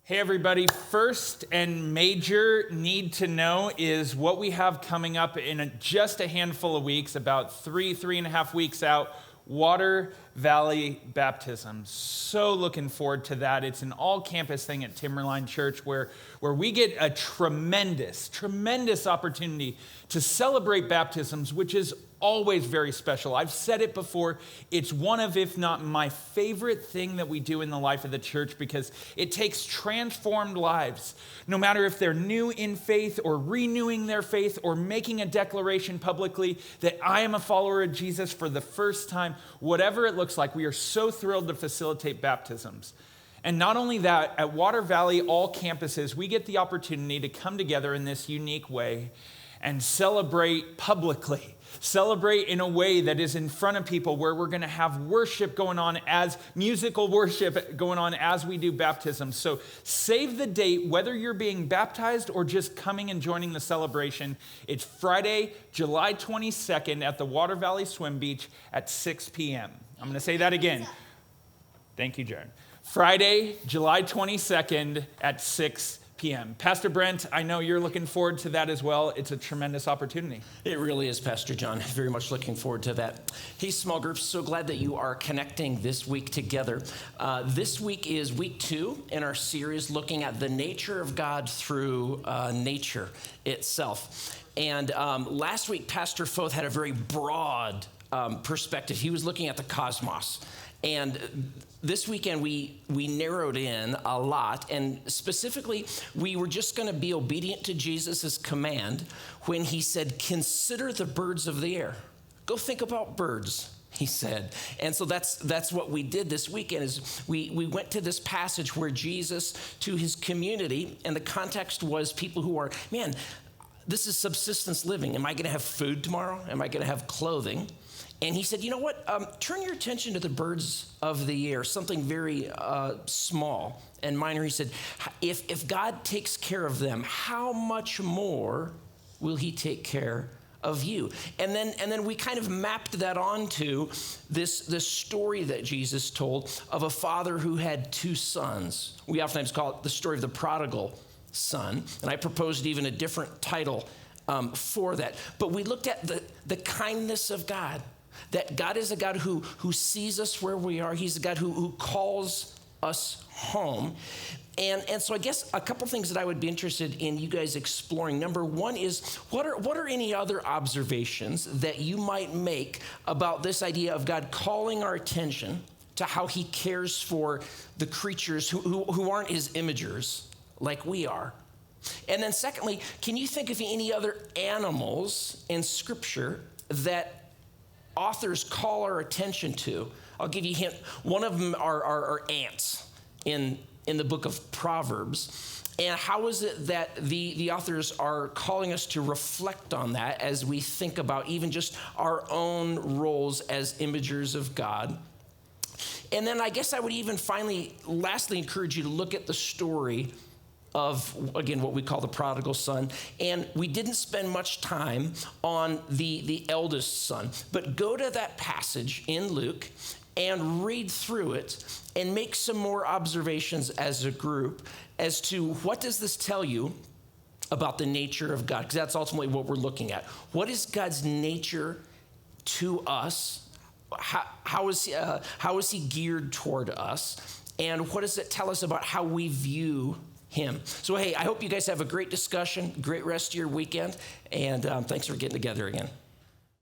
Hey everybody, first and major need to know is what we have coming up in just a handful of weeks, about three and a half weeks out, Water Valley Baptism. So looking forward to that. It's an all-campus thing at Timberline Church where we get a tremendous opportunity to celebrate baptisms, which is always very special. I've said it before, it's one of, if not my favorite thing that we do in the life of the church because it takes transformed lives, no matter if they're new in faith or renewing their faith or making a declaration publicly that I am a follower of Jesus for the first time, whatever it looks like, we are so thrilled to facilitate baptisms. And not only that, at Water Valley, all campuses, we get the opportunity to come together in this unique way and celebrate publicly. Celebrate in a way that is in front of people where we're going to have worship going on as musical worship going on as we do baptism. So save the date, whether you're being baptized or just coming and joining the celebration. It's Friday, July 22nd at the Water Valley Swim Beach at 6 p.m. I'm going to say that again. Thank you, Jared. Friday, July 22nd at 6 p.m. Pastor Brent, I know you're looking forward to that as well. It's a tremendous opportunity. It really is, Pastor John. Very much looking forward to that. Hey, small groups, so glad that you are connecting this week together. This week is week 2 in our series looking at the nature of God through nature itself. And last week, Pastor Foth had a very broad perspective. He was looking at the cosmos. And this weekend, we narrowed in a lot, and specifically, we were just going to be obedient to Jesus' command when he said, consider the birds of the air. Go think about birds, he said. And so that's what we did this weekend is we went to this passage where Jesus, to his community, and the context was people who are, man, this is subsistence living. Am I going to have food tomorrow? Am I going to have clothing? And he said, you know what, turn your attention to the birds of the air, something very small and minor. He said, if God takes care of them, how much more will he take care of you? And then we kind of mapped that onto this story that Jesus told of a father who had 2 sons. We oftentimes call it the story of the prodigal son. And I proposed even a different title for that. But we looked at the kindness of God. That God is a God who sees us where we are. He's a God who calls us home. And so I guess a couple things that I would be interested in you guys exploring. Number one is, what are any other observations that you might make about this idea of God calling our attention to how he cares for the creatures who aren't his imagers like we are? And then secondly, can you think of any other animals in Scripture that authors call our attention to? I'll give you a hint. One of them are ants in the book of Proverbs. And how is it that the authors are calling us to reflect on that as we think about even just our own roles as imagers of God? And then I guess I would even lastly encourage you to look at the story of, again, what we call the prodigal son. And we didn't spend much time on the eldest son, but go to that passage in Luke and read through it and make some more observations as a group as to what does this tell you about the nature of God? Because that's ultimately what we're looking at. What is God's nature to us? How is he geared toward us? And what does it tell us about how we view him? So, hey, I hope you guys have a great discussion, great rest of your weekend, and thanks for getting together again.